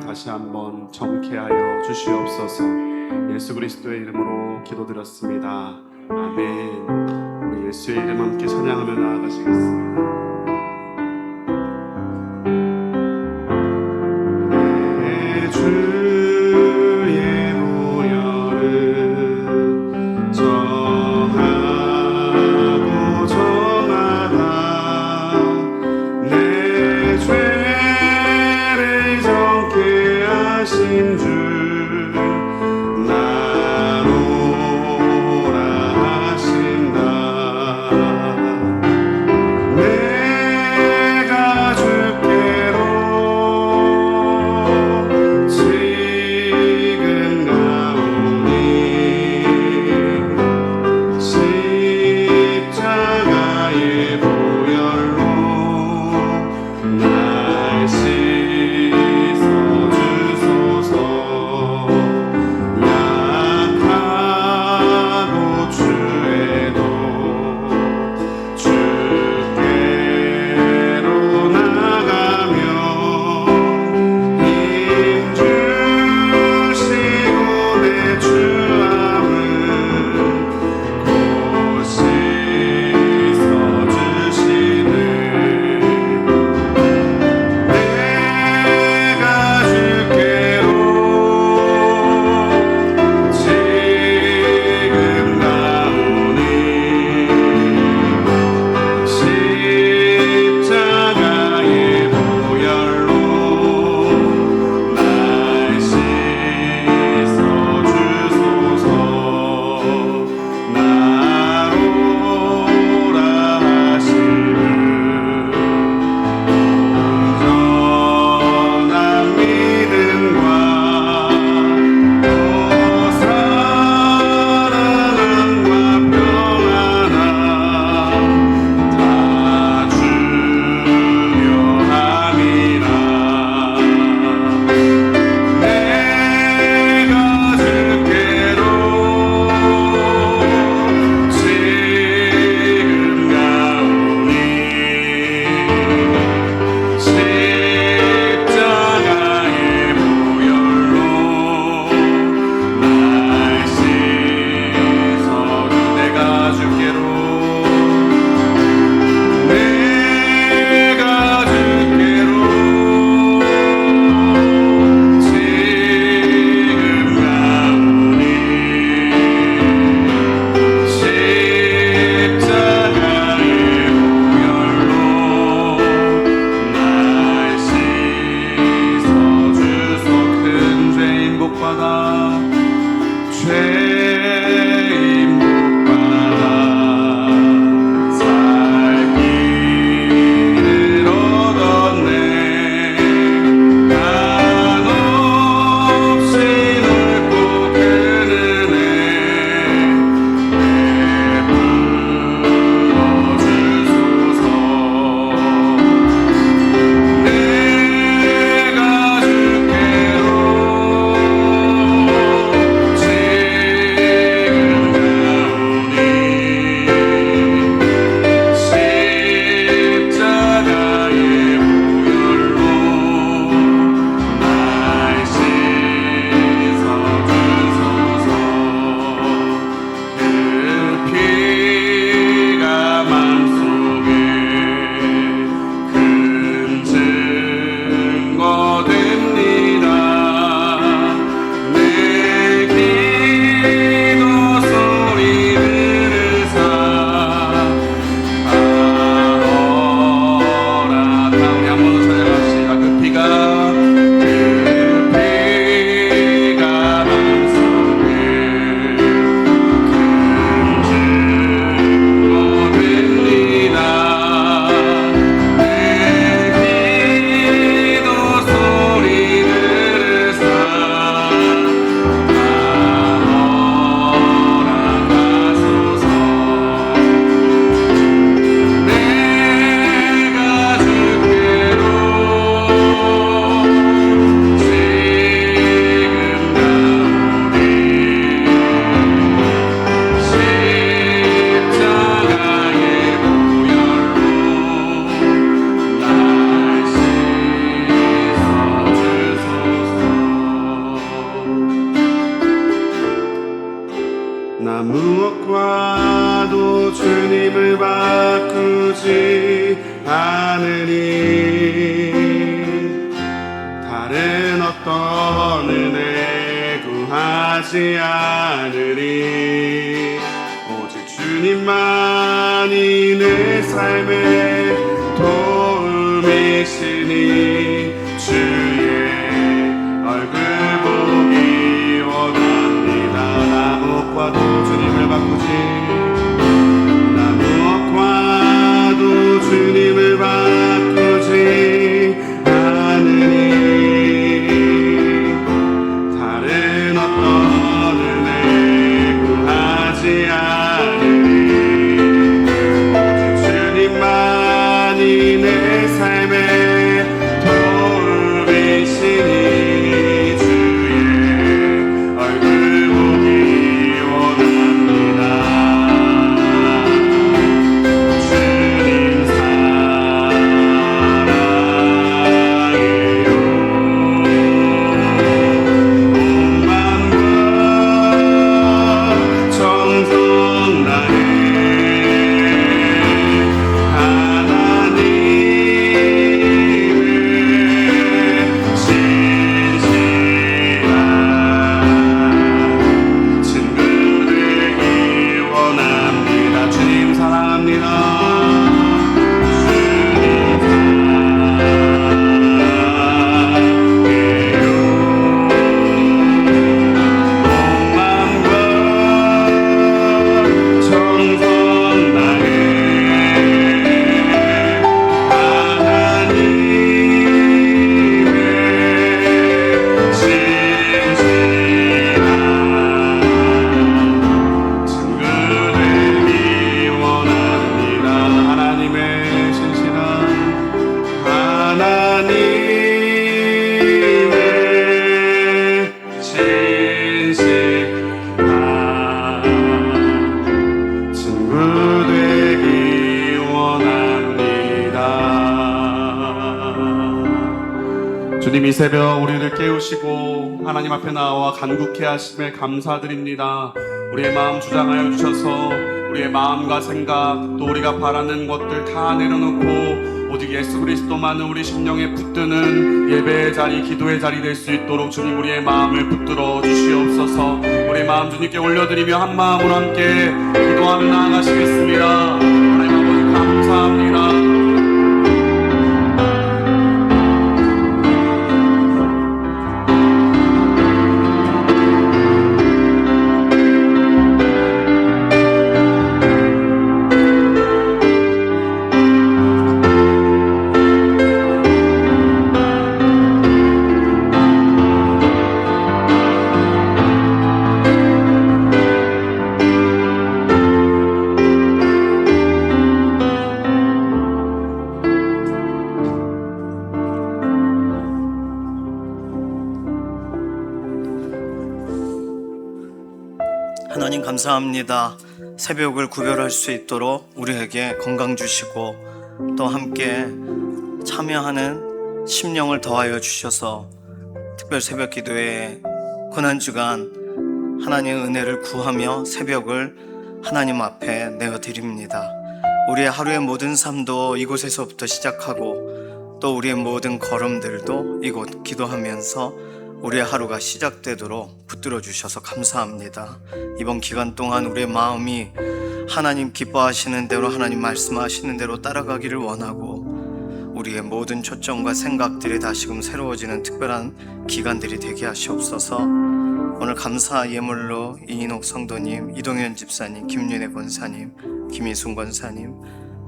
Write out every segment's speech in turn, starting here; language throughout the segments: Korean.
다시 한번 정케하여 주시옵소서. 예수 그리스도의 이름으로 기도드렸습니다. 아멘. 우리 예수의 이름 함께 찬양하며 나아가시겠습니다. 내 주의 보혈은 정하고 정하다. 내 죄를 정케 하신 주 나노라 하신다. 내가 주께로 지금 가오니 십자가의 보혈로 날 씻어주소서. 무엇과도 주님을 바꾸지 않으니 다른 어떤 은혜 구하지 않으리 오직 주님만이 내 삶의 도움이시니 주의 얼굴 보기 원합니다. 나 무엇과도 주님을 바꾸지 나 무엇과도 주님을 바꾸지 않으니 다른 어떤 은혜 구하지 않으니 오직 주님만이 내 삶의 도움이시니 주의 얼굴 보기 원합니다. 주님 사랑해요. 온 마음과 정성 다해 하나님의 신실한 친구 되기 원합니다. 주님 사랑합니다. 주님 사랑해요. 온 마음과 정성 다해 하나님의 신실한 친구 되기 원합니다. 하나님의 신실한 친구 되기 원합니다. 주님 이 새벽 우리를 깨우시고 하나님 앞에 나와 간구케 하심에 감사드립니다. 우리의 마음 주장하여 주셔서 우리의 마음과 생각 또 우리가 바라는 것들 다 내려놓고 오직 예수 그리스도만은 우리 심령에 붙드는 예배의 자리, 기도의 자리 될 수 있도록 주님 우리의 마음을 붙들어 주시옵소서. 우리 마음 주님께 올려드리며 한 마음으로 함께 기도하며 나아가시겠습니다. 하나님 아버지 감사합니다. 하나님 감사합니다. 새벽을 구별할 수 있도록 우리에게 건강 주시고 또 함께 참여하는 심령을 더하여 주셔서 특별 새벽 기도에 고난주간 하나님의 은혜를 구하며 새벽을 하나님 앞에 내어드립니다. 우리의 하루의 모든 삶도 이곳에서부터 시작하고 또 우리의 모든 걸음들도 이곳 기도하면서 우리의 하루가 시작되도록 붙들어 주셔서 감사합니다. 이번 기간 동안 우리의 마음이 하나님 기뻐하시는 대로 하나님 말씀하시는 대로 따라가기를 원하고 우리의 모든 초점과 생각들이 다시금 새로워지는 특별한 기간들이 되게 하시옵소서. 오늘 감사 예물로 이인옥 성도님, 이동현 집사님, 김윤혜 권사님, 김희순 권사님,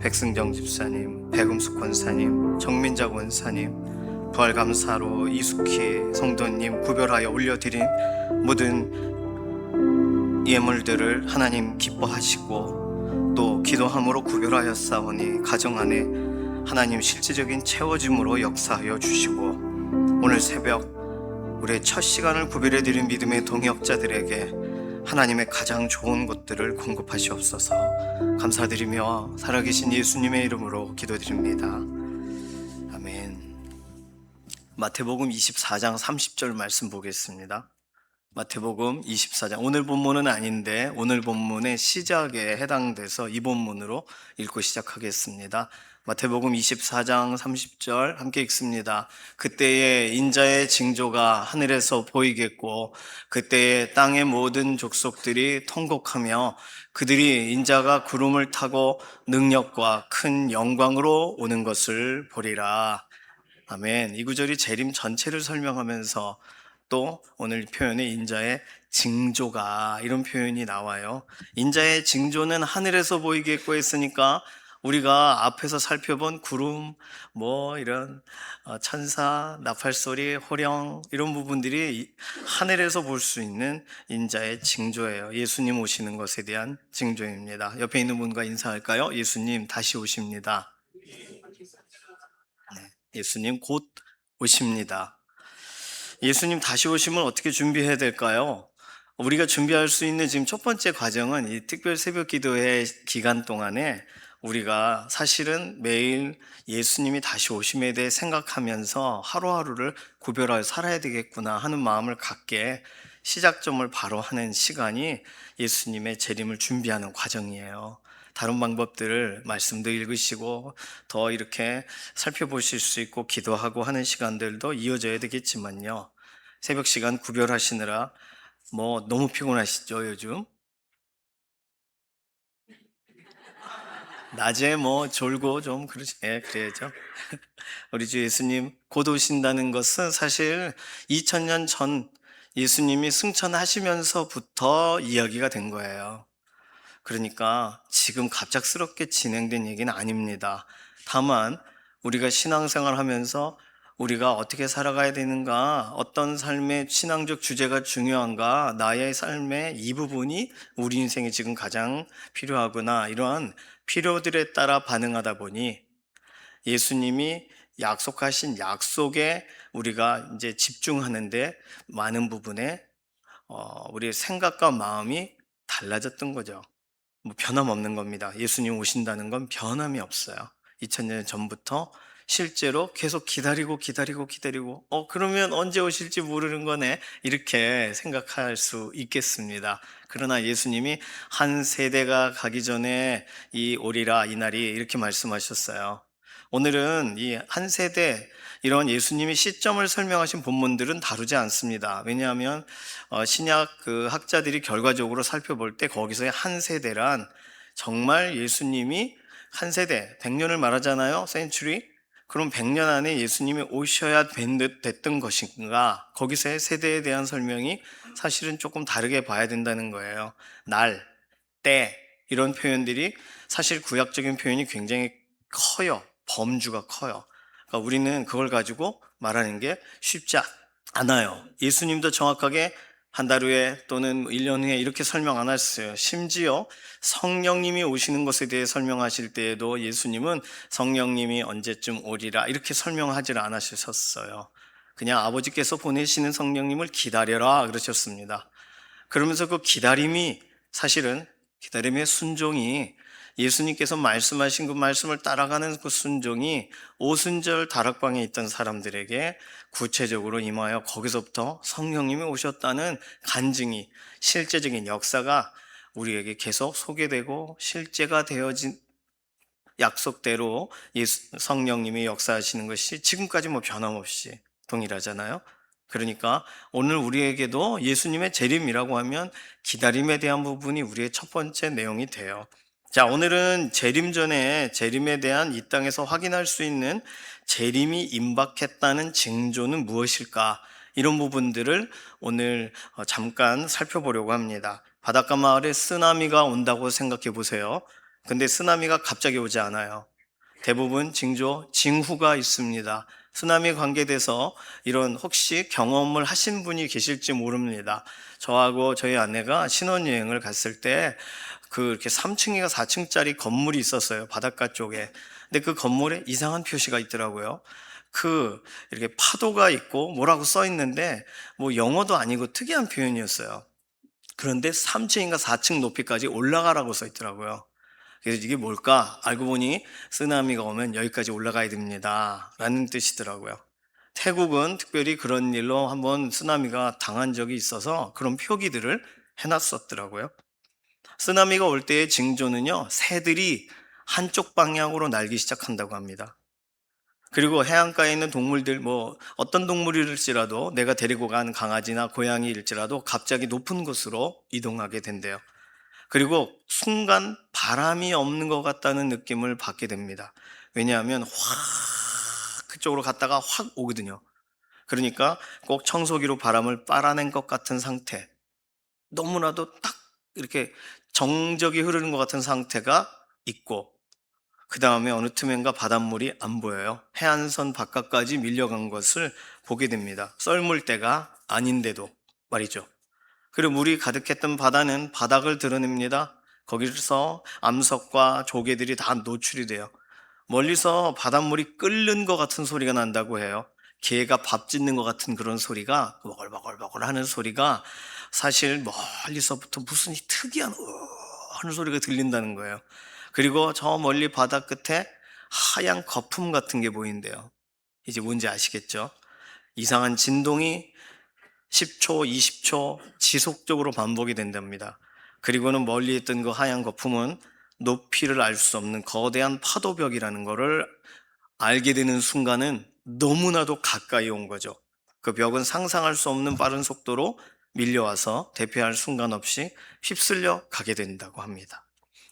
백승정 집사님, 백음숙 권사님, 정민자 권사님, 부활감사로 이숙희 성도님 구별하여 올려드린 모든 예물들을 하나님 기뻐하시고 또 기도함으로 구별하였사오니 가정 안에 하나님 실질적인 채워짐으로 역사하여 주시고 오늘 새벽 우리의 첫 시간을 구별해드린 믿음의 동역자들에게 하나님의 가장 좋은 것들을 공급하시옵소서. 감사드리며 살아계신 예수님의 이름으로 기도드립니다. 아멘. 마태복음 24장 30절 말씀 보겠습니다. 마태복음 24장. 오늘 본문은 아닌데 오늘 본문의 시작에 해당돼서 이 본문으로 읽고 시작하겠습니다. 마태복음 24장 30절 함께 읽습니다. 그때에 인자의 징조가 하늘에서 보이겠고 그때에 땅의 모든 족속들이 통곡하며 그들이 인자가 구름을 타고 능력과 큰 영광으로 오는 것을 보리라. 아멘. 이 구절이 재림 전체를 설명하면서 또 오늘 표현에 인자의 징조가 이런 표현이 나와요. 인자의 징조는 하늘에서 보이겠고 했으니까 우리가 앞에서 살펴본 구름, 뭐 이런 천사, 나팔소리, 호령 이런 부분들이 하늘에서 볼 수 있는 인자의 징조예요. 예수님 오시는 것에 대한 징조입니다. 옆에 있는 분과 인사할까요? 예수님 다시 오십니다. 예수님 곧 오십니다. 예수님 다시 오시면 어떻게 준비해야 될까요? 우리가 준비할 수 있는 지금 첫 번째 과정은 이 특별 새벽 기도회 기간 동안에 우리가 사실은 매일 예수님이 다시 오심에 대해 생각하면서 하루하루를 구별하여 살아야 되겠구나 하는 마음을 갖게 시작점을 바로 하는 시간이 예수님의 재림을 준비하는 과정이에요. 다른 방법들을 말씀도 읽으시고 더 이렇게 살펴보실 수 있고 기도하고 하는 시간들도 이어져야 되겠지만요. 새벽 시간 구별하시느라 뭐 너무 피곤하시죠, 요즘? 낮에 뭐 졸고 좀 그래야죠. 우리 주 예수님 곧 오신다는 것은 사실 2000년 전 예수님이 승천하시면서부터 이야기가 된 거예요. 그러니까 지금 갑작스럽게 진행된 얘기는 아닙니다. 다만 우리가 신앙생활 하면서 우리가 어떻게 살아가야 되는가, 어떤 삶의 신앙적 주제가 중요한가, 나의 삶의 이 부분이 우리 인생에 지금 가장 필요하구나, 이러한 필요들에 따라 반응하다 보니 예수님이 약속하신 약속에 우리가 이제 집중하는데 많은 부분에 우리의 생각과 마음이 달라졌던 거죠. 뭐 변함없는 겁니다. 예수님 오신다는 건 변함이 없어요. 2000년 전부터 실제로 계속 기다리고 그러면 언제 오실지 모르는 거네 이렇게 생각할 수 있겠습니다. 그러나 예수님이 한 세대가 가기 전에 이 오리라 이 날이 이렇게 말씀하셨어요. 오늘은 이 한 세대 이런 예수님이 시점을 설명하신 본문들은 다루지 않습니다. 왜냐하면 신약 그 학자들이 결과적으로 살펴볼 때 거기서의 한 세대란 정말 예수님이 한 세대, 100년을 말하잖아요. 센츄리. 그럼 100년 안에 예수님이 오셔야 됐던 것인가? 거기서의 세대에 대한 설명이 사실은 조금 다르게 봐야 된다는 거예요. 날, 때 이런 표현들이 사실 구약적인 표현이 굉장히 커요. 범주가 커요. 그러니까 우리는 그걸 가지고 말하는 게 쉽지 않아요. 예수님도 정확하게 한 달 후에 또는 1년 후에 이렇게 설명 안 하셨어요. 심지어 성령님이 오시는 것에 대해 설명하실 때에도 예수님은 성령님이 언제쯤 오리라 이렇게 설명하지 않으셨어요. 그냥 아버지께서 보내시는 성령님을 기다려라 그러셨습니다. 그러면서 그 기다림이 사실은 기다림의 순종이 예수님께서 말씀하신 그 말씀을 따라가는 그 순종이 오순절 다락방에 있던 사람들에게 구체적으로 임하여 거기서부터 성령님이 오셨다는 간증이 실제적인 역사가 우리에게 계속 소개되고 실제가 되어진 약속대로 성령님이 역사하시는 것이 지금까지 뭐 변함없이 동일하잖아요. 그러니까 오늘 우리에게도 예수님의 재림이라고 하면 기다림에 대한 부분이 우리의 첫 번째 내용이 돼요. 자, 오늘은 재림 전에 재림에 대한 이 땅에서 확인할 수 있는 재림이 임박했다는 징조는 무엇일까? 이런 부분들을 오늘 잠깐 살펴보려고 합니다. 바닷가 마을에 쓰나미가 온다고 생각해 보세요. 근데 쓰나미가 갑자기 오지 않아요. 대부분 징조, 징후가 있습니다. 쓰나미에 관계돼서 이런 혹시 경험을 하신 분이 계실지 모릅니다. 저하고 저희 아내가 신혼여행을 갔을 때 이렇게 3층인가 4층짜리 건물이 있었어요. 바닷가 쪽에. 근데 그 건물에 이상한 표시가 있더라고요. 이렇게 파도가 있고 뭐라고 써 있는데 뭐 영어도 아니고 특이한 표현이었어요. 그런데 3층인가 4층 높이까지 올라가라고 써 있더라고요. 그래서 이게 뭘까? 알고 보니 쓰나미가 오면 여기까지 올라가야 됩니다. 라는 뜻이더라고요. 태국은 특별히 그런 일로 한번 쓰나미가 당한 적이 있어서 그런 표기들을 해놨었더라고요. 쓰나미가 올 때의 징조는요, 새들이 한쪽 방향으로 날기 시작한다고 합니다. 그리고 해안가에 있는 동물들, 어떤 동물일지라도 내가 데리고 간 강아지나 고양이일지라도 갑자기 높은 곳으로 이동하게 된대요. 그리고 순간 바람이 없는 것 같다는 느낌을 받게 됩니다. 왜냐하면 확 그쪽으로 갔다가 확 오거든요. 그러니까 꼭 청소기로 바람을 빨아낸 것 같은 상태, 너무나도 딱 이렇게 정적이 흐르는 것 같은 상태가 있고, 그 다음에 어느 틈엔가 바닷물이 안 보여요. 해안선 바깥까지 밀려간 것을 보게 됩니다. 썰물 때가 아닌데도 말이죠. 그리고 물이 가득했던 바다는 바닥을 드러냅니다. 거기서 암석과 조개들이 다 노출이 돼요. 멀리서 바닷물이 끓는 것 같은 소리가 난다고 해요. 개가 밥 짓는 것 같은 그런 소리가, 버글버글버글 하는 소리가 사실 멀리서부터 무슨 특이한 하는 소리가 들린다는 거예요. 그리고 저 멀리 바다 끝에 하얀 거품 같은 게 보인대요. 이제 뭔지 아시겠죠? 이상한 진동이 10초, 20초 지속적으로 반복이 된답니다. 그리고는 멀리 있던 그 하얀 거품은 높이를 알 수 없는 거대한 파도벽이라는 것을 알게 되는 순간은 너무나도 가까이 온 거죠. 그 벽은 상상할 수 없는 빠른 속도로 밀려와서 대피할 순간 없이 휩쓸려 가게 된다고 합니다.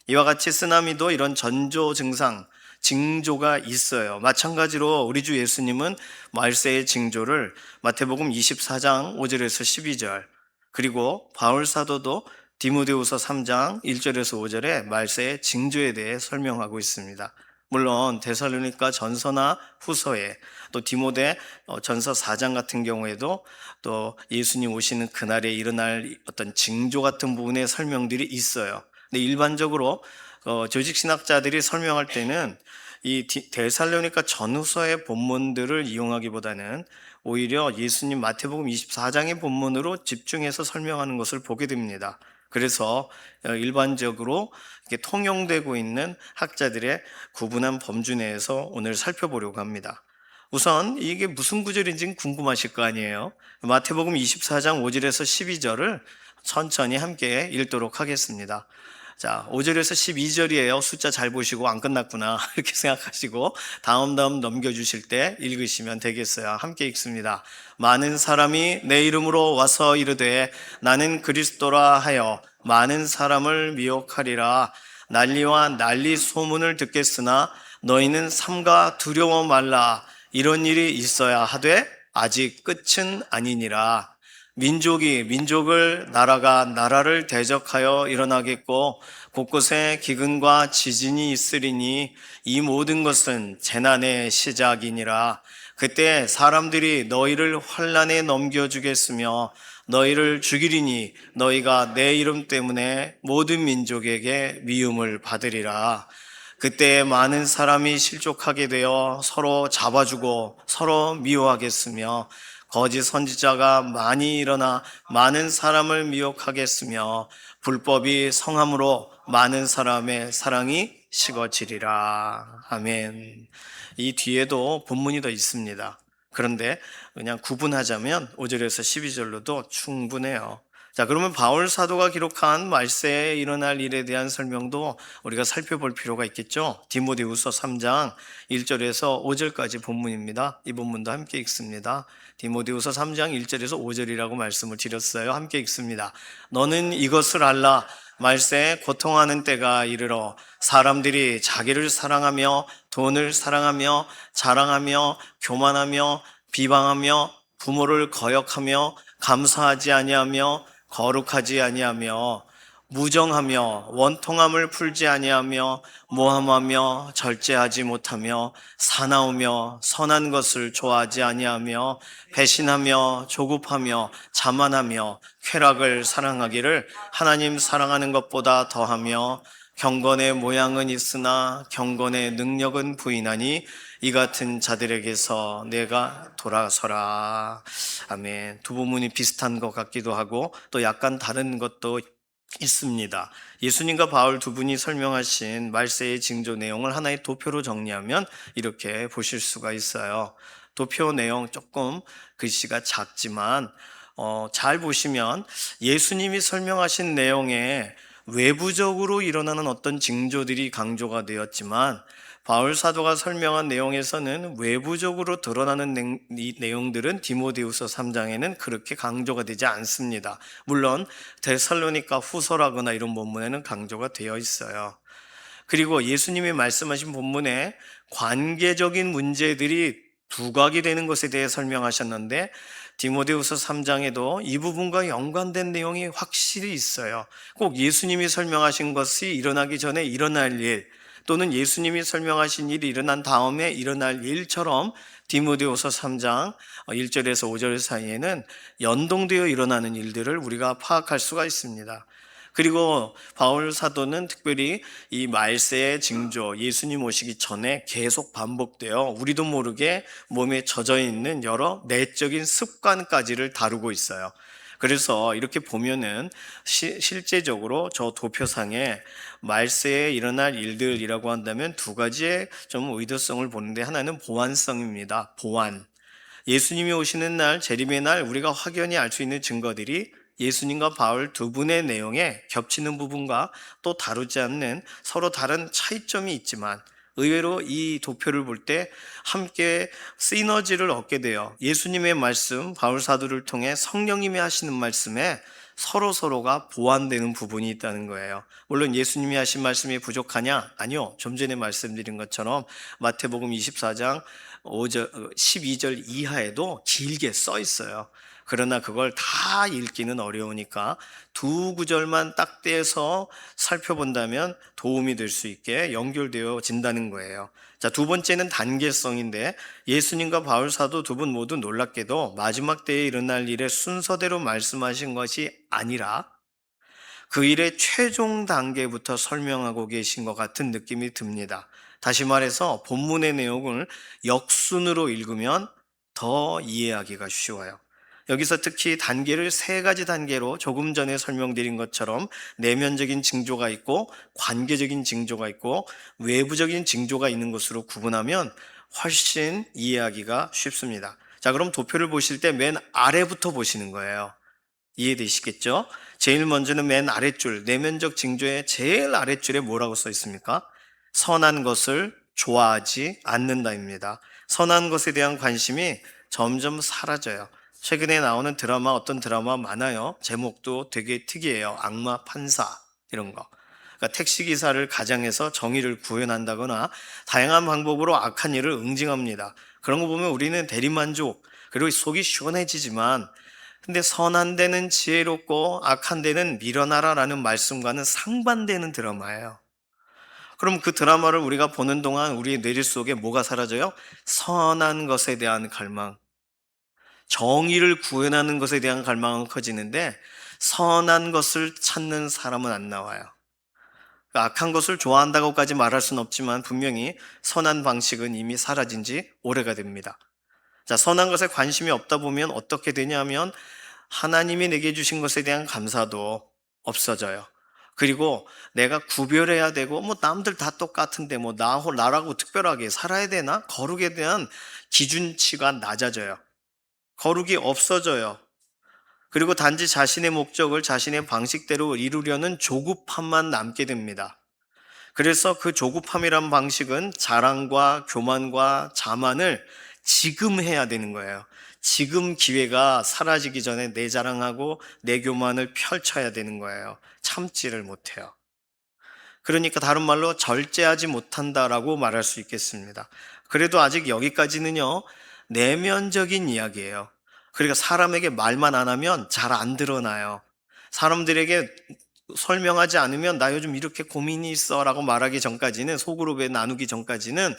이와 같이 쓰나미도 이런 전조 증상, 징조가 있어요. 마찬가지로 우리 주 예수님은 말세의 징조를 마태복음 24장 5절에서 12절, 그리고 바울 사도도 디모데후서 3장 1절에서 5절에 말세의 징조에 대해 설명하고 있습니다. 물론 데살로니가 전서나 후서에, 또 디모데 전서 4장 같은 경우에도 또 예수님 오시는 그날에 일어날 어떤 징조 같은 부분의 설명들이 있어요. 근데 일반적으로 조직 신학자들이 설명할 때는 이 데살로니가 전후서의 본문들을 이용하기보다는 오히려 예수님 마태복음 24장의 본문으로 집중해서 설명하는 것을 보게 됩니다. 그래서 일반적으로 이렇게 통용되고 있는 학자들의 구분한 범주 내에서 오늘 살펴보려고 합니다. 우선 이게 무슨 구절인지 궁금하실 거 아니에요. 마태복음 24장 5절에서 12절을 천천히 함께 읽도록 하겠습니다. 자, 5절에서 12절이에요. 숫자 잘 보시고 안 끝났구나 이렇게 생각하시고 다음 넘겨주실 때 읽으시면 되겠어요. 함께 읽습니다. 많은 사람이 내 이름으로 와서 이르되 나는 그리스도라 하여 많은 사람을 미혹하리라. 난리와 난리 소문을 듣겠으나 너희는 삼가 두려워 말라. 이런 일이 있어야 하되 아직 끝은 아니니라. 민족이 민족을, 나라가 나라를 대적하여 일어나겠고 곳곳에 기근과 지진이 있으리니 이 모든 것은 재난의 시작이니라. 그때 사람들이 너희를 환난에 넘겨주겠으며 너희를 죽이리니 너희가 내 이름 때문에 모든 민족에게 미움을 받으리라. 그때 많은 사람이 실족하게 되어 서로 잡아주고 서로 미워하겠으며 거짓 선지자가 많이 일어나 많은 사람을 미혹하겠으며 불법이 성함으로 많은 사람의 사랑이 식어지리라. 아멘. 이 뒤에도 본문이 더 있습니다. 그런데 그냥 구분하자면 5절에서 12절로도 충분해요. 자, 그러면 바울 사도가 기록한 말세에 일어날 일에 대한 설명도 우리가 살펴볼 필요가 있겠죠. 디모데후서 3장 1절에서 5절까지 본문입니다. 이 본문도 함께 읽습니다. 디모데후서 3장 1절에서 5절이라고 말씀을 드렸어요. 함께 읽습니다. 너는 이것을 알라. 말세에 고통하는 때가 이르러 사람들이 자기를 사랑하며 돈을 사랑하며 자랑하며 교만하며 비방하며 부모를 거역하며 감사하지 아니하며 거룩하지 아니하며 무정하며 원통함을 풀지 아니하며 모함하며 절제하지 못하며 사나우며 선한 것을 좋아하지 아니하며 배신하며 조급하며 자만하며 쾌락을 사랑하기를 하나님 사랑하는 것보다 더하며 경건의 모양은 있으나 경건의 능력은 부인하니 이 같은 자들에게서 내가 돌아서라. 아멘. 두 부문이 비슷한 것 같기도 하고 또 약간 다른 것도 있습니다. 예수님과 바울 두 분이 설명하신 말세의 징조 내용을 하나의 도표로 정리하면 이렇게 보실 수가 있어요. 도표 내용 조금 글씨가 작지만 잘 보시면 예수님이 설명하신 내용에 외부적으로 일어나는 어떤 징조들이 강조가 되었지만 바울 사도가 설명한 내용에서는 외부적으로 드러나는 이 내용들은 디모데후서 3장에는 그렇게 강조가 되지 않습니다. 물론 데살로니가 후서라거나 이런 본문에는 강조가 되어 있어요. 그리고 예수님이 말씀하신 본문에 관계적인 문제들이 두각이 되는 것에 대해 설명하셨는데 디모데후서 3장에도 이 부분과 연관된 내용이 확실히 있어요. 꼭 예수님이 설명하신 것이 일어나기 전에 일어날 일 또는 예수님이 설명하신 일이 일어난 다음에 일어날 일처럼 디모데후서 3장 1절에서 5절 사이에는 연동되어 일어나는 일들을 우리가 파악할 수가 있습니다. 그리고 바울 사도는 특별히 이 말세의 징조, 예수님 오시기 전에 계속 반복되어 우리도 모르게 몸에 젖어 있는 여러 내적인 습관까지를 다루고 있어요. 그래서 이렇게 보면은 실제적으로 저 도표상에 말세에 일어날 일들이라고 한다면 두 가지의 좀 의도성을 보는데 하나는 보완성입니다. 보완. 예수님이 오시는 날, 재림의 날 우리가 확연히 알 수 있는 증거들이 예수님과 바울 두 분의 내용에 겹치는 부분과 또 다루지 않는 서로 다른 차이점이 있지만 의외로 이 도표를 볼 때 함께 시너지를 얻게 돼요. 예수님의 말씀, 바울 사도를 통해 성령님이 하시는 말씀에 서로가 보완되는 부분이 있다는 거예요. 물론 예수님이 하신 말씀이 부족하냐? 아니요. 좀 전에 말씀드린 것처럼 마태복음 24장 12절 이하에도 길게 써 있어요. 그러나 그걸 다 읽기는 어려우니까 두 구절만 딱 떼서 살펴본다면 도움이 될 수 있게 연결되어진다는 거예요. 자, 두 번째는 단계성인데 예수님과 바울 사도 두 분 모두 놀랍게도 마지막 때에 일어날 일의 순서대로 말씀하신 것이 아니라 그 일의 최종 단계부터 설명하고 계신 것 같은 느낌이 듭니다. 다시 말해서 본문의 내용을 역순으로 읽으면 더 이해하기가 쉬워요. 여기서 특히 단계를 세 가지 단계로 조금 전에 설명드린 것처럼 내면적인 징조가 있고 관계적인 징조가 있고 외부적인 징조가 있는 것으로 구분하면 훨씬 이해하기가 쉽습니다. 자, 그럼 도표를 보실 때 맨 아래부터 보시는 거예요. 이해되시겠죠? 제일 먼저는 맨 아랫줄, 내면적 징조의 제일 아랫줄에 뭐라고 써 있습니까? 선한 것을 좋아하지 않는다입니다. 선한 것에 대한 관심이 점점 사라져요. 최근에 나오는 어떤 드라마 많아요. 제목도 되게 특이해요. 악마 판사 이런 거. 그러니까 택시기사를 가장해서 정의를 구현한다거나 다양한 방법으로 악한 일을 응징합니다. 그런 거 보면 우리는 대리만족, 그리고 속이 시원해지지만 근데 선한 데는 지혜롭고 악한 데는 밀어나라라는 말씀과는 상반되는 드라마예요. 그럼 그 드라마를 우리가 보는 동안 우리의 뇌리 속에 뭐가 사라져요? 선한 것에 대한 갈망, 정의를 구현하는 것에 대한 갈망은 커지는데 선한 것을 찾는 사람은 안 나와요. 악한 것을 좋아한다고까지 말할 수는 없지만 분명히 선한 방식은 이미 사라진 지 오래가 됩니다. 자, 선한 것에 관심이 없다 보면 어떻게 되냐면 하나님이 내게 주신 것에 대한 감사도 없어져요. 그리고 내가 구별해야 되고 남들 다 똑같은데 나라고 특별하게 살아야 되나? 거룩에 대한 기준치가 낮아져요. 거룩이 없어져요. 그리고 단지 자신의 목적을 자신의 방식대로 이루려는 조급함만 남게 됩니다. 그래서 그 조급함이란 방식은 자랑과 교만과 자만을 지금 해야 되는 거예요. 지금 기회가 사라지기 전에 내 자랑하고 내 교만을 펼쳐야 되는 거예요. 참지를 못해요. 그러니까 다른 말로 절제하지 못한다라고 말할 수 있겠습니다. 그래도 아직 여기까지는요, 내면적인 이야기예요. 그러니까 사람에게 말만 안 하면 잘 안 드러나요. 사람들에게 설명하지 않으면 나 요즘 이렇게 고민이 있어 라고 말하기 전까지는, 소그룹에 나누기 전까지는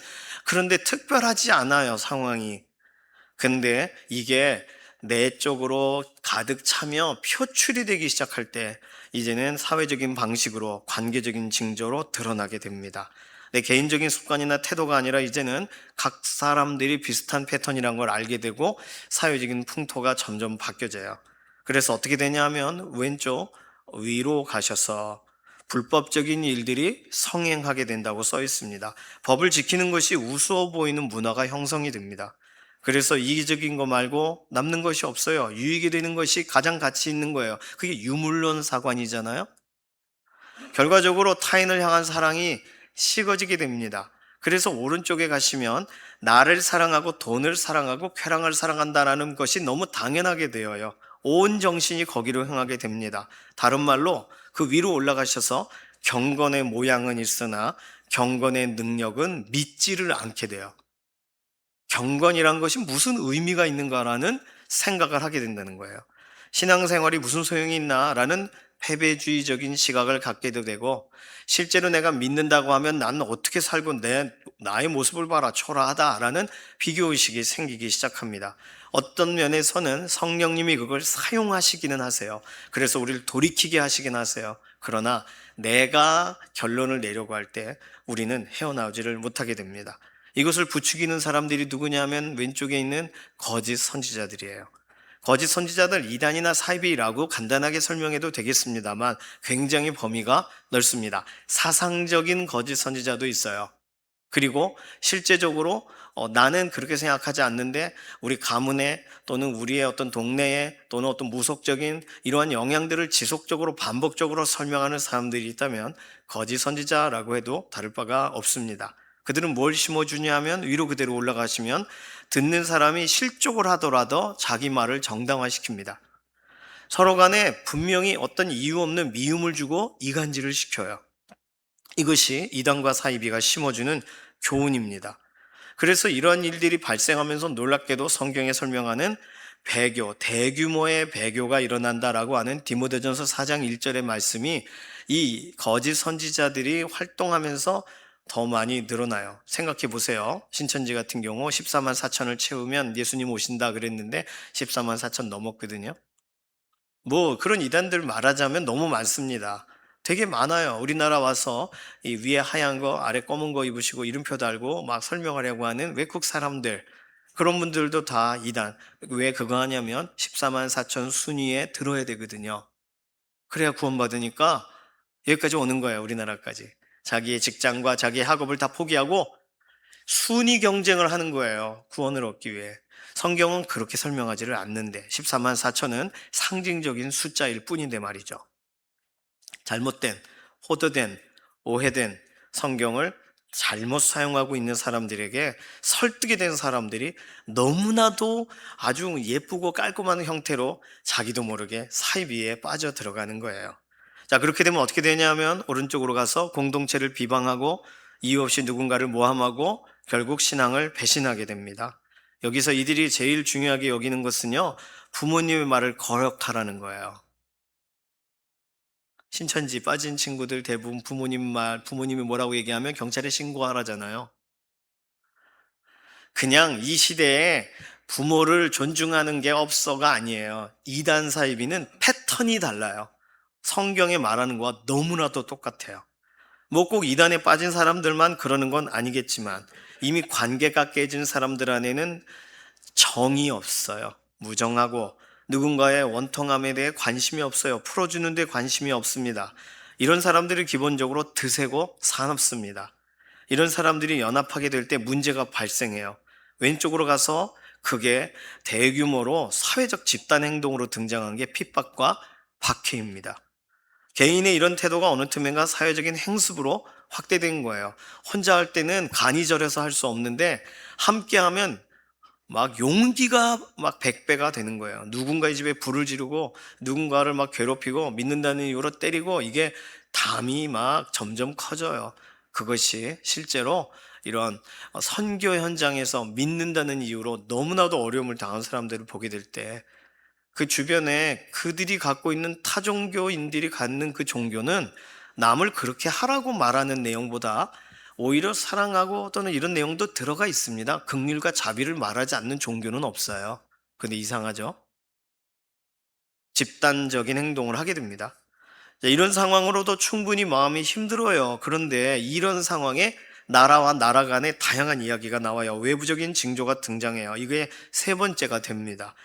그런데 특별하지 않아요, 상황이. 근데 이게 내적으로 가득 차며 표출이 되기 시작할 때 이제는 사회적인 방식으로 관계적인 징조로 드러나게 됩니다. 내 개인적인 습관이나 태도가 아니라 이제는 각 사람들이 비슷한 패턴이란 걸 알게 되고 사회적인 풍토가 점점 바뀌어져요. 그래서 어떻게 되냐 하면 왼쪽 위로 가셔서 불법적인 일들이 성행하게 된다고 써 있습니다. 법을 지키는 것이 우스워 보이는 문화가 형성이 됩니다. 그래서 이기적인 거 말고 남는 것이 없어요. 유익이 되는 것이 가장 가치 있는 거예요. 그게 유물론 사관이잖아요. 결과적으로 타인을 향한 사랑이 식어지게 됩니다. 그래서 오른쪽에 가시면 나를 사랑하고 돈을 사랑하고 쾌락을 사랑한다라는 것이 너무 당연하게 되어요. 온 정신이 거기로 향하게 됩니다. 다른 말로 그 위로 올라가셔서 경건의 모양은 있으나 경건의 능력은 믿지를 않게 돼요. 경건이란 것이 무슨 의미가 있는가라는 생각을 하게 된다는 거예요. 신앙생활이 무슨 소용이 있나라는 패배주의적인 시각을 갖게도 되고, 실제로 내가 믿는다고 하면 나는 어떻게 살고 나의 모습을 봐라 초라하다라는 비교의식이 생기기 시작합니다. 어떤 면에서는 성령님이 그걸 사용하시기는 하세요. 그래서 우리를 돌이키게 하시긴 하세요. 그러나 내가 결론을 내려고 할 때 우리는 헤어나오지를 못하게 됩니다. 이것을 부추기는 사람들이 누구냐면 왼쪽에 있는 거짓 선지자들이에요. 거짓 선지자들 이단이나 사이비라고 간단하게 설명해도 되겠습니다만 굉장히 범위가 넓습니다. 사상적인 거짓 선지자도 있어요. 그리고 실제적으로 나는 그렇게 생각하지 않는데 우리 가문에 또는 우리의 어떤 동네에 또는 어떤 무속적인 이러한 영향들을 지속적으로 반복적으로 설명하는 사람들이 있다면 거짓 선지자라고 해도 다를 바가 없습니다. 그들은 뭘 심어주냐 하면 위로 그대로 올라가시면 듣는 사람이 실족을 하더라도 자기 말을 정당화시킵니다. 서로 간에 분명히 어떤 이유 없는 미움을 주고 이간질을 시켜요. 이것이 이단과 사이비가 심어주는 교훈입니다. 그래서 이러한 일들이 발생하면서 놀랍게도 성경에 설명하는 배교, 대규모의 배교가 일어난다라고 하는 디모데전서 4장 1절의 말씀이 이 거짓 선지자들이 활동하면서 더 많이 늘어나요. 생각해 보세요. 신천지 같은 경우 14만 4천을 채우면 예수님 오신다 그랬는데 14만 4천 넘었거든요. 뭐 그런 이단들 말하자면 너무 많습니다. 되게 많아요. 우리나라 와서 이 위에 하얀 거 아래 검은 거 입으시고 이름표 달고 막 설명하려고 하는 외국 사람들, 그런 분들도 다 이단. 왜 그거 하냐면 14만 4천 순위에 들어야 되거든요. 그래야 구원받으니까 여기까지 오는 거예요. 우리나라까지. 자기의 직장과 자기의 학업을 다 포기하고 순위 경쟁을 하는 거예요. 구원을 얻기 위해. 성경은 그렇게 설명하지를 않는데 14만 4천은 상징적인 숫자일 뿐인데 말이죠. 잘못된, 호도된, 오해된 성경을 잘못 사용하고 있는 사람들에게 설득이 된 사람들이 너무나도 아주 예쁘고 깔끔한 형태로 자기도 모르게 사이비에 빠져 들어가는 거예요. 자, 그렇게 되면 어떻게 되냐면 오른쪽으로 가서 공동체를 비방하고 이유 없이 누군가를 모함하고 결국 신앙을 배신하게 됩니다. 여기서 이들이 제일 중요하게 여기는 것은요, 부모님의 말을 거역하라는 거예요. 신천지 빠진 친구들 대부분 부모님이 뭐라고 얘기하면 경찰에 신고하라잖아요. 그냥 이 시대에 부모를 존중하는 게 없어가 아니에요. 이단 사이비는 패턴이 달라요. 성경에 말하는 거와 너무나도 똑같아요. 뭐 꼭 이단에 빠진 사람들만 그러는 건 아니겠지만 이미 관계가 깨진 사람들 안에는 정이 없어요. 무정하고 누군가의 원통함에 대해 관심이 없어요. 풀어주는 데 관심이 없습니다. 이런 사람들이 기본적으로 드세고 사납습니다. 이런 사람들이 연합하게 될 때 문제가 발생해요. 왼쪽으로 가서 그게 대규모로 사회적 집단 행동으로 등장한 게 핍박과 박해입니다. 개인의 이런 태도가 어느 틈엔가 사회적인 행습으로 확대된 거예요. 혼자 할 때는 간이 절여서 할 수 없는데 함께하면 막 용기가 막 100배가 되는 거예요. 누군가의 집에 불을 지르고 누군가를 막 괴롭히고 믿는다는 이유로 때리고 이게 담이 막 점점 커져요. 그것이 실제로 이런 선교 현장에서 믿는다는 이유로 너무나도 어려움을 당한 사람들을 보게 될 때 그 주변에 그들이 갖고 있는 타종교인들이 갖는 그 종교는 남을 그렇게 하라고 말하는 내용보다 오히려 사랑하고 또는 이런 내용도 들어가 있습니다. 긍휼과 자비를 말하지 않는 종교는 없어요. 근데 이상하죠? 집단적인 행동을 하게 됩니다. 이런 상황으로도 충분히 마음이 힘들어요. 그런데 이런 상황에 나라와 나라 간의 다양한 이야기가 나와요. 외부적인 징조가 등장해요. 이게 세 번째가 됩니다.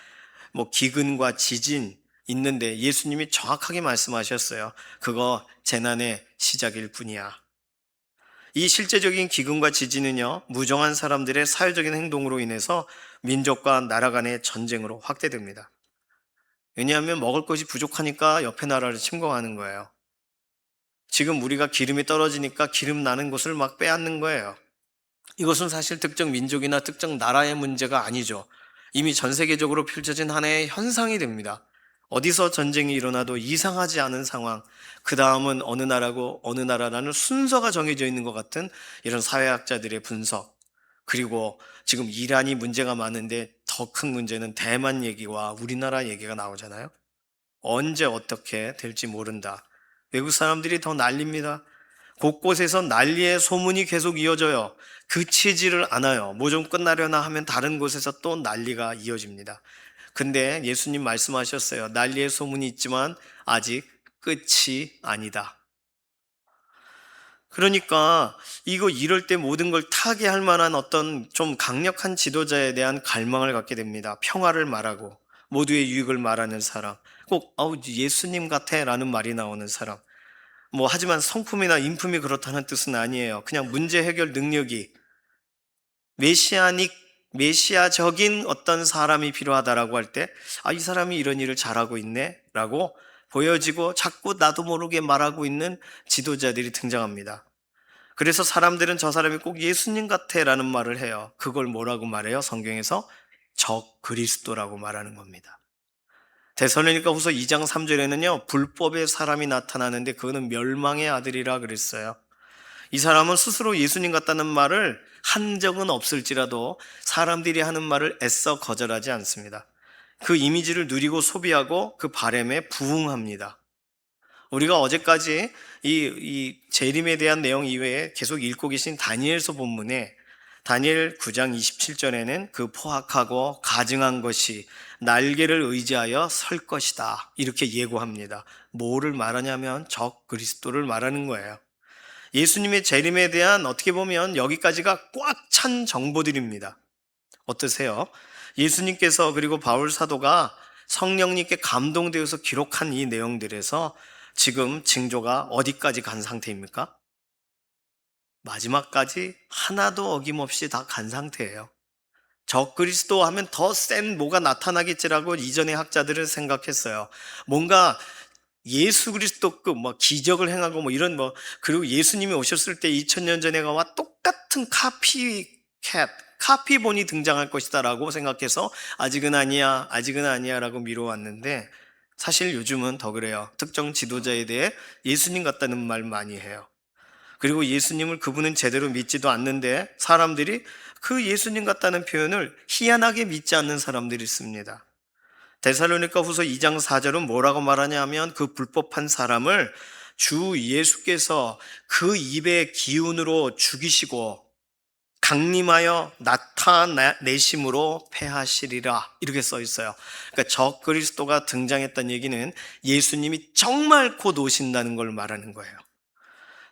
뭐 기근과 지진 있는데 예수님이 정확하게 말씀하셨어요. 그거 재난의 시작일 뿐이야. 이 실제적인 기근과 지진은요, 무정한 사람들의 사회적인 행동으로 인해서 민족과 나라 간의 전쟁으로 확대됩니다. 왜냐하면 먹을 것이 부족하니까 옆에 나라를 침공하는 거예요. 지금 우리가 기름이 떨어지니까 기름 나는 곳을 막 빼앗는 거예요. 이것은 사실 특정 민족이나 특정 나라의 문제가 아니죠. 이미 전 세계적으로 펼쳐진 하나의 현상이 됩니다. 어디서 전쟁이 일어나도 이상하지 않은 상황, 그 다음은 어느 나라고 어느 나라라는 순서가 정해져 있는 것 같은 이런 사회학자들의 분석, 그리고 지금 이란이 문제가 많은데 더 큰 문제는 대만 얘기와 우리나라 얘기가 나오잖아요. 언제 어떻게 될지 모른다. 외국 사람들이 더 난립니다. 곳곳에서 난리의 소문이 계속 이어져요. 그치지를 않아요. 뭐 좀 끝나려나 하면 다른 곳에서 또 난리가 이어집니다. 근데 예수님 말씀하셨어요. 난리의 소문이 있지만 아직 끝이 아니다. 그러니까 이럴 때 모든 걸 타개할 만한 어떤 좀 강력한 지도자에 대한 갈망을 갖게 됩니다. 평화를 말하고 모두의 유익을 말하는 사람. 꼭 예수님 같아라는 말이 나오는 사람. 하지만 성품이나 인품이 그렇다는 뜻은 아니에요. 그냥 문제 해결 능력이 메시아적인 어떤 사람이 필요하다라고 할 때, 이 사람이 이런 일을 잘하고 있네? 라고 보여지고 자꾸 나도 모르게 말하고 있는 지도자들이 등장합니다. 그래서 사람들은 저 사람이 꼭 예수님 같아 라는 말을 해요. 그걸 뭐라고 말해요? 성경에서 적 그리스도라고 말하는 겁니다. 데살로니가 후서 2장 3절에는요, 불법의 사람이 나타나는데 그거는 멸망의 아들이라 그랬어요. 이 사람은 스스로 예수님 같다는 말을 한 적은 없을지라도 사람들이 하는 말을 애써 거절하지 않습니다. 그 이미지를 누리고 소비하고 그 바램에 부응합니다. 우리가 어제까지 이 재림에 대한 내용 이외에 계속 읽고 계신 다니엘서 본문에 다니엘 9장 27절에는 그 포악하고 가증한 것이 날개를 의지하여 설 것이다. 이렇게 예고합니다. 뭐를 말하냐면 적 그리스도를 말하는 거예요. 예수님의 재림에 대한 어떻게 보면 여기까지가 꽉 찬 정보들입니다. 어떠세요? 예수님께서 그리고 바울 사도가 성령님께 감동되어서 기록한 이 내용들에서 지금 징조가 어디까지 간 상태입니까? 마지막까지 하나도 어김없이 다 간 상태예요. 적 그리스도 하면 더 센 뭐가 나타나겠지라고 이전의 학자들은 생각했어요. 뭔가 예수 그리스도급 기적을 행하고 그리고 예수님이 오셨을 때 2000년 전에와 똑같은 카피본이 등장할 것이다라고 생각해서 아직은 아니야라고 미뤄왔는데 사실 요즘은 더 그래요. 특정 지도자에 대해 예수님 같다는 말 많이 해요. 그리고 예수님을 그분은 제대로 믿지도 않는데 사람들이 그 예수님 같다는 표현을 희한하게 믿지 않는 사람들이 있습니다. 데살로니가 후서 2장 4절은 뭐라고 말하냐 하면 그 불법한 사람을 주 예수께서 그 입의 기운으로 죽이시고 강림하여 나타내심으로 패하시리라 이렇게 써 있어요. 그러니까 적 그리스도가 등장했다는 얘기는 예수님이 정말 곧 오신다는 걸 말하는 거예요.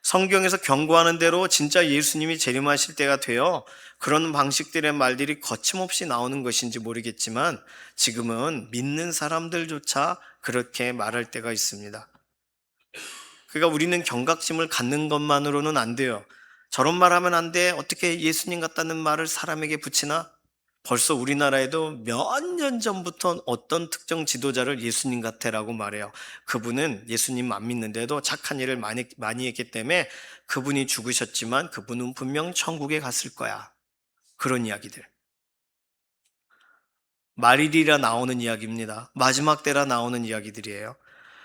성경에서 경고하는 대로 진짜 예수님이 재림하실 때가 되어 그런 방식들의 말들이 거침없이 나오는 것인지 모르겠지만 지금은 믿는 사람들조차 그렇게 말할 때가 있습니다. 그러니까 우리는 경각심을 갖는 것만으로는 안 돼요. 저런 말 하면 안 돼. 어떻게 예수님 같다는 말을 사람에게 붙이나? 벌써 우리나라에도 몇 년 전부터 어떤 특정 지도자를 예수님 같아라고 말해요. 그분은 예수님 안 믿는데도 착한 일을 많이 했기 때문에 그분이 죽으셨지만 그분은 분명 천국에 갔을 거야. 그런 이야기들. 말일이라 나오는 이야기입니다. 마지막 때라 나오는 이야기들이에요.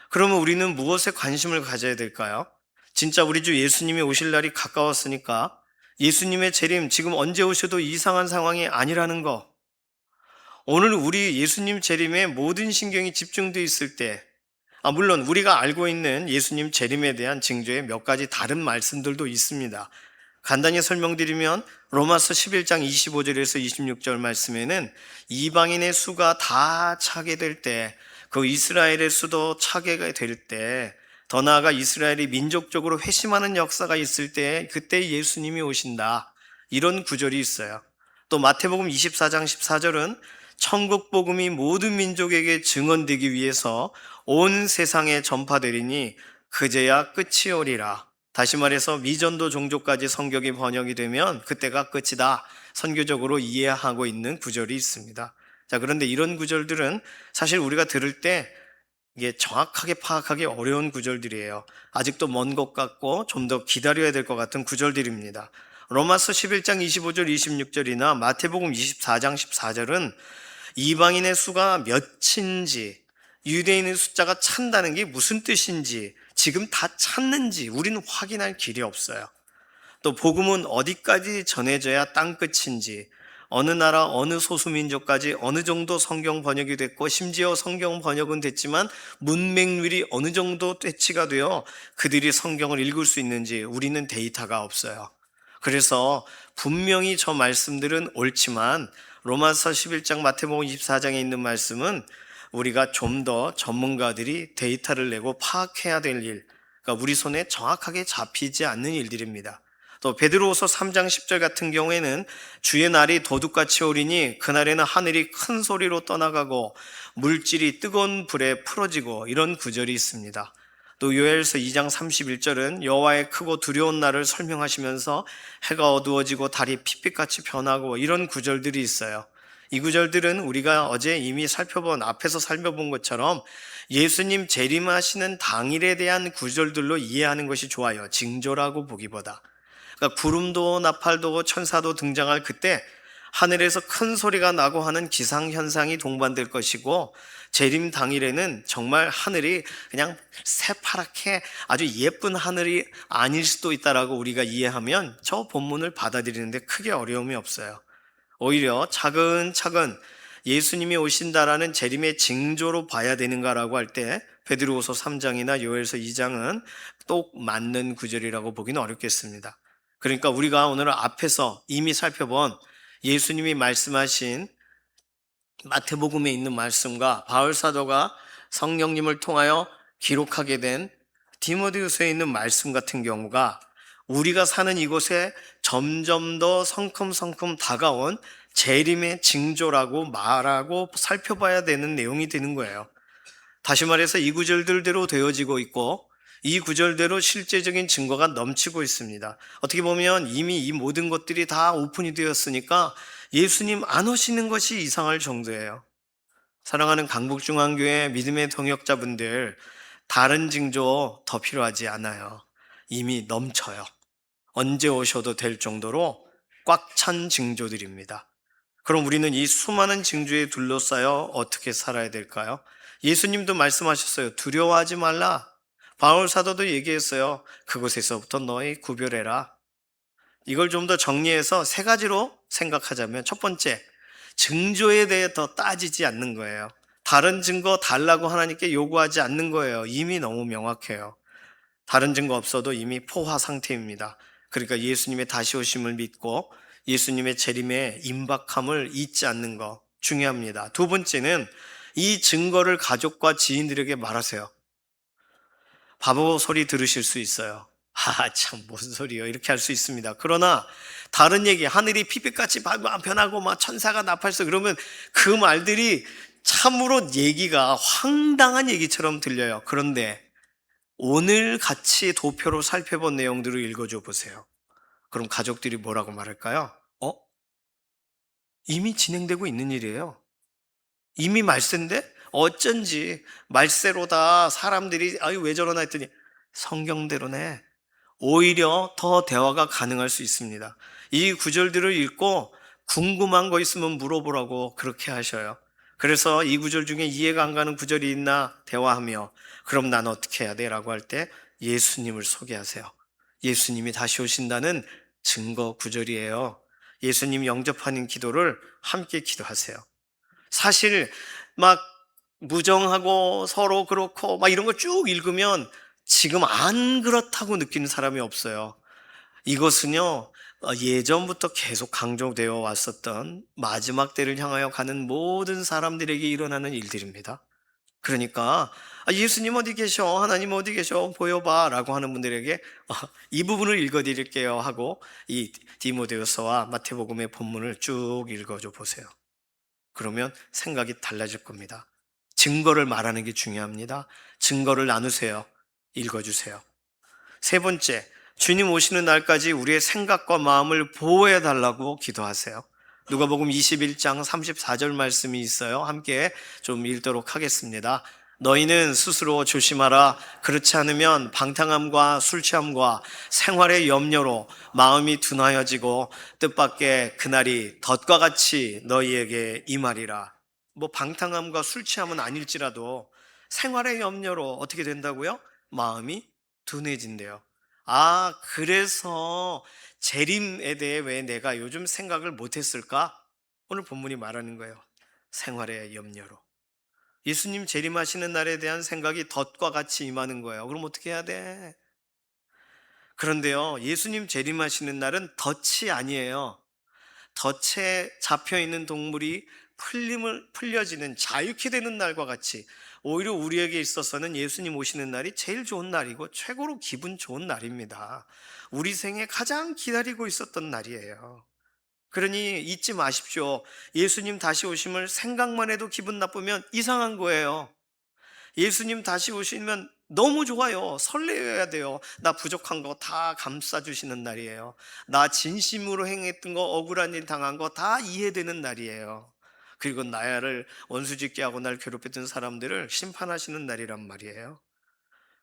그러면 우리는 무엇에 관심을 가져야 될까요? 진짜 우리 주 예수님이 오실 날이 가까웠으니까 예수님의 재림 지금 언제 오셔도 이상한 상황이 아니라는 거. 오늘 우리 예수님 재림에 모든 신경이 집중되어 있을 때 물론 우리가 알고 있는 예수님 재림에 대한 징조의 몇 가지 다른 말씀들도 있습니다. 간단히 설명드리면 로마서 11장 25절에서 26절 말씀에는 이방인의 수가 다 차게 될 때, 그 이스라엘의 수도 차게 될 때, 더 나아가 이스라엘이 민족적으로 회심하는 역사가 있을 때 그때 예수님이 오신다. 이런 구절이 있어요. 또 마태복음 24장 14절은 천국 복음이 모든 민족에게 증언되기 위해서 온 세상에 전파되리니 그제야 끝이 오리라. 다시 말해서 미전도 종족까지 성경이 번역이 되면 그때가 끝이다. 선교적으로 이해하고 있는 구절이 있습니다. 자, 그런데 이런 구절들은 사실 우리가 들을 때 이게 정확하게 파악하기 어려운 구절들이에요. 아직도 먼 것 같고 좀 더 기다려야 될 것 같은 구절들입니다. 로마서 11장 25절 26절이나 마태복음 24장 14절은 이방인의 수가 몇인지, 유대인의 숫자가 찬다는 게 무슨 뜻인지, 지금 다 찼는지 우리는 확인할 길이 없어요. 또 복음은 어디까지 전해져야 땅끝인지, 어느 나라 어느 소수민족까지 어느 정도 성경 번역이 됐고, 심지어 성경 번역은 됐지만 문맹률이 어느 정도 퇴치가 되어 그들이 성경을 읽을 수 있는지 우리는 데이터가 없어요. 그래서 분명히 저 말씀들은 옳지만 로마서 11장 마태복음 24장에 있는 말씀은 우리가 좀 더 전문가들이 데이터를 내고 파악해야 될 일, 그러니까 우리 손에 정확하게 잡히지 않는 일들입니다. 또 베드로후서 3장 10절 같은 경우에는 주의 날이 도둑같이 오리니 그날에는 하늘이 큰 소리로 떠나가고 물질이 뜨거운 불에 풀어지고, 이런 구절이 있습니다. 또 요엘서 2장 31절은 여호와의 크고 두려운 날을 설명하시면서 해가 어두워지고 달이 핏빛같이 변하고, 이런 구절들이 있어요. 이 구절들은 우리가 어제 이미 앞에서 살펴본 것처럼 예수님 재림하시는 당일에 대한 구절들로 이해하는 것이 좋아요. 징조라고 보기보다. 그러니까 구름도 나팔도 천사도 등장할 그때 하늘에서 큰 소리가 나고 하는 기상현상이 동반될 것이고, 재림 당일에는 정말 하늘이 그냥 새파랗게 아주 예쁜 하늘이 아닐 수도 있다라고 우리가 이해하면 저 본문을 받아들이는데 크게 어려움이 없어요. 오히려 차근차근 예수님이 오신다라는 재림의 징조로 봐야 되는가라고 할 때 베드로후서 3장이나 요엘서 2장은 또 맞는 구절이라고 보기는 어렵겠습니다. 그러니까 우리가 오늘 앞에서 이미 살펴본 예수님이 말씀하신 마태복음에 있는 말씀과 바울 사도가 성령님을 통하여 기록하게 된 디모데후서에 있는 말씀 같은 경우가 우리가 사는 이곳에 점점 더 성큼성큼 다가온 재림의 징조라고 말하고 살펴봐야 되는 내용이 되는 거예요. 다시 말해서 이 구절들대로 되어지고 있고 이 구절대로 실제적인 증거가 넘치고 있습니다. 어떻게 보면 이미 이 모든 것들이 다 오픈이 되었으니까 예수님 안 오시는 것이 이상할 정도예요. 사랑하는 강북중앙교회 믿음의 동역자분들, 다른 징조 더 필요하지 않아요. 이미 넘쳐요. 언제 오셔도 될 정도로 꽉 찬 징조들입니다. 그럼 우리는 이 수많은 징조에 둘러싸여 어떻게 살아야 될까요? 예수님도 말씀하셨어요. 두려워하지 말라. 바울 사도도 얘기했어요. 그곳에서부터 너희 구별해라. 이걸 좀 더 정리해서 세 가지로 생각하자면, 첫 번째, 징조에 대해 더 따지지 않는 거예요. 다른 증거 달라고 하나님께 요구하지 않는 거예요. 이미 너무 명확해요. 다른 증거 없어도 이미 포화 상태입니다. 그러니까 예수님의 다시 오심을 믿고 예수님의 재림의 임박함을 잊지 않는 거 중요합니다. 두 번째는 이 증거를 가족과 지인들에게 말하세요. 바보 소리 들으실 수 있어요. 참 무슨 소리요, 이렇게 할 수 있습니다. 그러나 다른 얘기, 하늘이 핏빛같이 변하고 막 천사가 나팔서, 그러면 그 말들이 참으로 얘기가 황당한 얘기처럼 들려요. 그런데 오늘 같이 도표로 살펴본 내용들을 읽어줘 보세요. 그럼 가족들이 뭐라고 말할까요? 이미 진행되고 있는 일이에요. 이미 말세인데 어쩐지 말세로다. 사람들이 아유 왜 저러나 했더니 성경대로네. 오히려 더 대화가 가능할 수 있습니다. 이 구절들을 읽고 궁금한 거 있으면 물어보라고 그렇게 하셔요. 그래서 이 구절 중에 이해가 안 가는 구절이 있나 대화하며, 그럼 난 어떻게 해야 돼? 라고 할 때 예수님을 소개하세요. 예수님이 다시 오신다는 증거 구절이에요. 예수님 영접하는 기도를 함께 기도하세요. 사실 막 무정하고 서로 그렇고 막 이런 거 쭉 읽으면 지금 안 그렇다고 느끼는 사람이 없어요. 이것은요, 예전부터 계속 강조되어 왔었던 마지막 때를 향하여 가는 모든 사람들에게 일어나는 일들입니다. 그러니까 예수님 어디 계셔? 하나님 어디 계셔? 보여봐 라고 하는 분들에게 이 부분을 읽어드릴게요 하고 이 디모데후서와 마태복음의 본문을 쭉 읽어줘 보세요. 그러면 생각이 달라질 겁니다. 증거를 말하는 게 중요합니다. 증거를 나누세요. 읽어주세요. 세 번째, 주님 오시는 날까지 우리의 생각과 마음을 보호해 달라고 기도하세요. 누가복음 21장 34절 말씀이 있어요. 함께 좀 읽도록 하겠습니다. 너희는 스스로 조심하라. 그렇지 않으면 방탕함과 술 취함과 생활의 염려로 마음이 둔하여지고 뜻밖의 그날이 덫과 같이 너희에게 임하리라. 뭐 방탕함과 술 취함은 아닐지라도 생활의 염려로 어떻게 된다고요? 마음이 둔해진대요. 아, 그래서 재림에 대해 왜 내가 요즘 생각을 못했을까? 오늘 본문이 말하는 거예요. 생활의 염려로. 예수님 재림하시는 날에 대한 생각이 덫과 같이 임하는 거예요. 그럼 어떻게 해야 돼? 그런데요, 예수님 재림하시는 날은 덫이 아니에요. 덫에 잡혀있는 동물이 풀려지는 자유케 되는 날과 같이 오히려 우리에게 있어서는 예수님 오시는 날이 제일 좋은 날이고 최고로 기분 좋은 날입니다. 우리 생에 가장 기다리고 있었던 날이에요. 그러니 잊지 마십시오. 예수님 다시 오심을 생각만 해도 기분 나쁘면 이상한 거예요. 예수님 다시 오시면 너무 좋아요. 설레어야 돼요. 나 부족한 거 다 감싸주시는 날이에요. 나 진심으로 행했던 거, 억울한 일 당한 거 다 이해되는 날이에요. 그리고 나를 원수짓게 하고 날 괴롭혔던 사람들을 심판하시는 날이란 말이에요.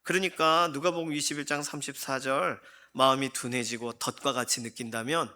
그러니까 누가복음 21장 34절 마음이 둔해지고 덫과 같이 느낀다면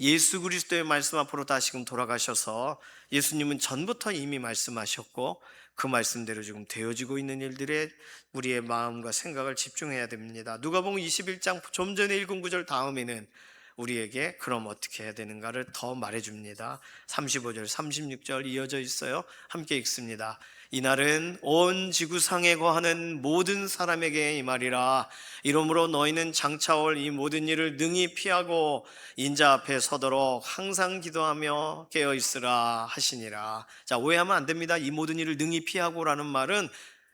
예수 그리스도의 말씀 앞으로 다시금 돌아가셔서 예수님은 전부터 이미 말씀하셨고 그 말씀대로 지금 되어지고 있는 일들에 우리의 마음과 생각을 집중해야 됩니다. 누가복음 21장 좀 전에 읽은 구절 다음에는 우리에게 그럼 어떻게 해야 되는가를 더 말해줍니다. 35절 36절 이어져 있어요. 함께 읽습니다. 이날은 온 지구상에 거하는 모든 사람에게 이 말이라. 이러므로 너희는 장차 올 이 모든 일을 능히 피하고 인자 앞에 서도록 항상 기도하며 깨어있으라 하시니라. 자, 오해하면 안 됩니다. 이 모든 일을 능히 피하고라는 말은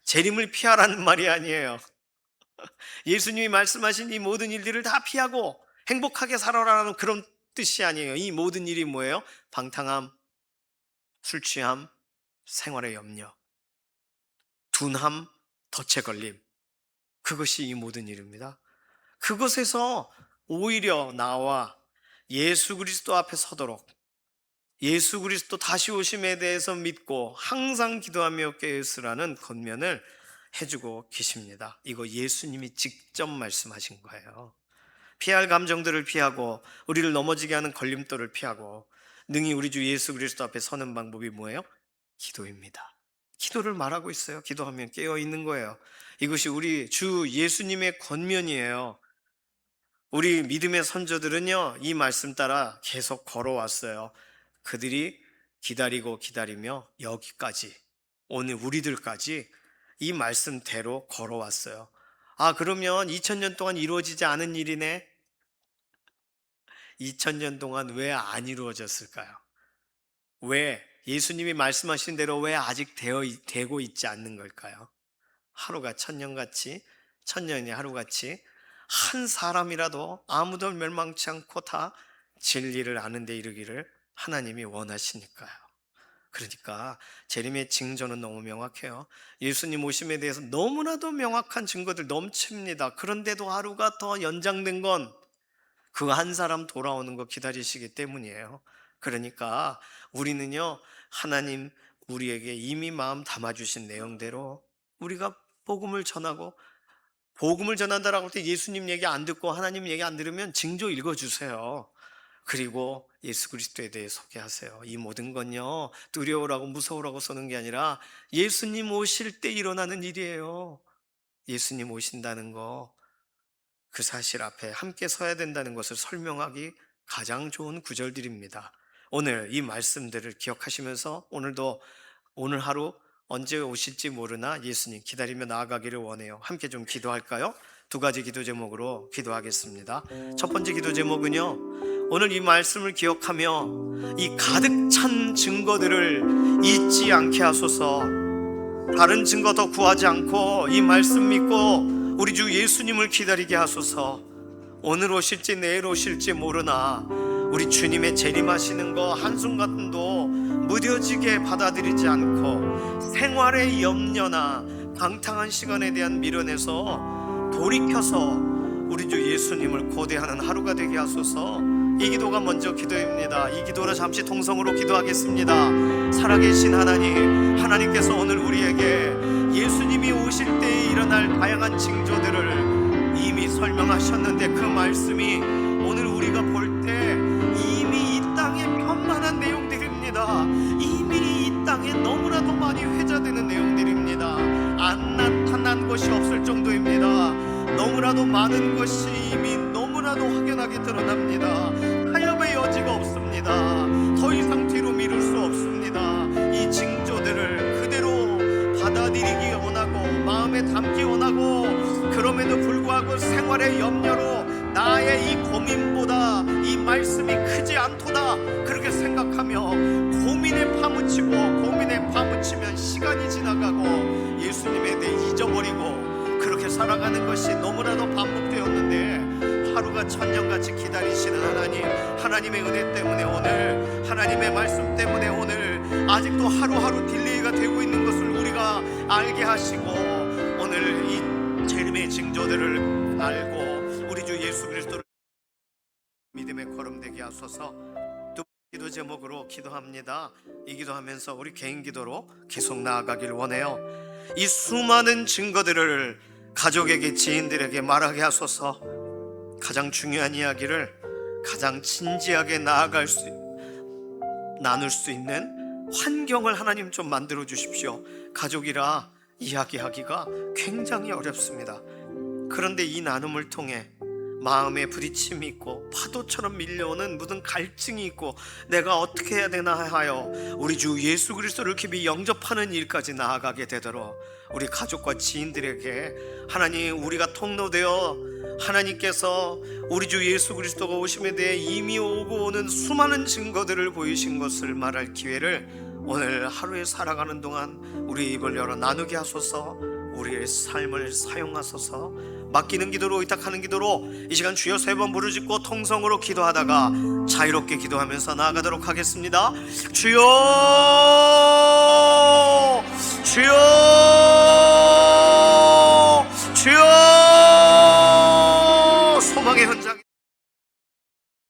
재림을 피하라는 말이 아니에요. 예수님이 말씀하신 이 모든 일들을 다 피하고 행복하게 살아라는 그런 뜻이 아니에요. 이 모든 일이 뭐예요? 방탕함, 술 취함, 생활의 염려, 둔함, 덫에 걸림. 그것이 이 모든 일입니다. 그것에서 오히려 나와 예수 그리스도 앞에 서도록 예수 그리스도 다시 오심에 대해서 믿고 항상 기도하며 깨어있으라는 권면을 해주고 계십니다. 이거 예수님이 직접 말씀하신 거예요. 피할 감정들을 피하고 우리를 넘어지게 하는 걸림돌을 피하고 능히 우리 주 예수 그리스도 앞에 서는 방법이 뭐예요? 기도입니다. 기도를 말하고 있어요. 기도하면 깨어있는 거예요. 이것이 우리 주 예수님의 권면이에요. 우리 믿음의 선조들은요, 이 말씀 따라 계속 걸어왔어요. 그들이 기다리고 기다리며 여기까지, 오늘 우리들까지 이 말씀대로 걸어왔어요. 아, 그러면 2000년 동안 이루어지지 않은 일이네? 2000년 동안 왜 안 이루어졌을까요? 왜 예수님이 말씀하신 대로 왜 아직 되고 있지 않는 걸까요? 하루가 천년같이, 천년이 하루같이 한 사람이라도 아무도 멸망치 않고 다 진리를 아는 데 이르기를 하나님이 원하시니까요. 그러니까 재림의 징조는 너무 명확해요. 예수님 오심에 대해서 너무나도 명확한 증거들 넘칩니다. 그런데도 하루가 더 연장된 건 그 한 사람 돌아오는 거 기다리시기 때문이에요. 그러니까 우리는요, 하나님 우리에게 이미 마음 담아주신 내용대로 우리가 복음을 전하고, 복음을 전한다라고 할 때 예수님 얘기 안 듣고 하나님 얘기 안 들으면 징조 읽어주세요. 그리고 예수 그리스도에 대해 소개하세요. 이 모든 건요, 두려우라고 무서우라고 쏘는 게 아니라 예수님 오실 때 일어나는 일이에요. 예수님 오신다는 거, 그 사실 앞에 함께 서야 된다는 것을 설명하기 가장 좋은 구절들입니다. 오늘 이 말씀들을 기억하시면서 오늘도, 오늘 하루 언제 오실지 모르나 예수님 기다리며 나아가기를 원해요. 함께 좀 기도할까요? 두 가지 기도 제목으로 기도하겠습니다. 첫 번째 기도 제목은요, 오늘 이 말씀을 기억하며 이 가득 찬 증거들을 잊지 않게 하소서. 다른 증거 더 구하지 않고 이 말씀 믿고 우리 주 예수님을 기다리게 하소서. 오늘 오실지 내일 오실지 모르나 우리 주님의 재림하시는 거 한순간도 무뎌지게 받아들이지 않고 생활의 염려나 방탕한 시간에 대한 미련에서 돌이켜서 우리 주 예수님을 고대하는 하루가 되게 하소서. 이 기도가 먼저 기도입니다. 이 기도로 잠시 통성으로 기도하겠습니다. 살아계신 하나님, 하나님께서 오늘 우리에게 예수님이 오실 때에 일어날 다양한 징조들을 이미 설명하셨는데, 그 말씀이 오늘 우리가 볼 때 이미 이 땅에 편만한 내용들입니다. 이미 이 땅에 너무나도 많이 회자되는 내용들입니다. 안 나타난 것이 없을 정도입니다. 너무나도 많은 것이 이미 너무나도 확연하게 드러납니다. 타협의 여지가 없습니다. 더 이상 뒤로 미룰 수 없습니다. 이 징조들을 그대로 받아들이기 원하고 마음에 담기 원하고, 그럼에도 불구하고 생활의 염려로 나의 이 고민보다 이 말씀이 크지 않도다 그렇게 생각하며 고민에 파묻히면 시간이 지나가고 예수님에 대해 잊어버리고 그렇게 살아가는 것이 너무나도 반복되었는데, 하루가 천년같이 기다리시는 하나님, 하나님의 은혜 때문에 오늘, 하나님의 말씀 때문에 오늘 아직도 하루하루 딜레이가 되고 있는 것을 우리가 알게 하시고, 오늘 이 재림의 징조들을 알고 우리 주 예수 그리스도를 믿음의 걸음되게 하소서. 두 기도 제목으로 기도합니다. 이 기도하면서 우리 개인 기도로 계속 나아가길 원해요. 이 수많은 증거들을 가족에게, 지인들에게 말하게 하소서. 가장 중요한 이야기를 가장 진지하게 나눌 수 있는 환경을 하나님 좀 만들어 주십시오. 가족이라 이야기하기가 굉장히 어렵습니다. 그런데 이 나눔을 통해 마음에 부딪힘이 있고 파도처럼 밀려오는 무슨 갈증이 있고 내가 어떻게 해야 되나 하여 우리 주 예수 그리스도를 깊이 영접하는 일까지 나아가게 되도록 우리 가족과 지인들에게 하나님, 우리가 통로되어 하나님께서 우리 주 예수 그리스도가 오심에 대해 이미 오고 오는 수많은 증거들을 보이신 것을 말할 기회를 오늘 하루에 살아가는 동안 우리 입을 열어 나누게 하소서. 우리의 삶을 사용하소서. 맡기는 기도로, 의탁하는 기도로 이 시간 주여 3번 부르짖고 통성으로 기도하다가 자유롭게 기도하면서 나아가도록 하겠습니다. 주여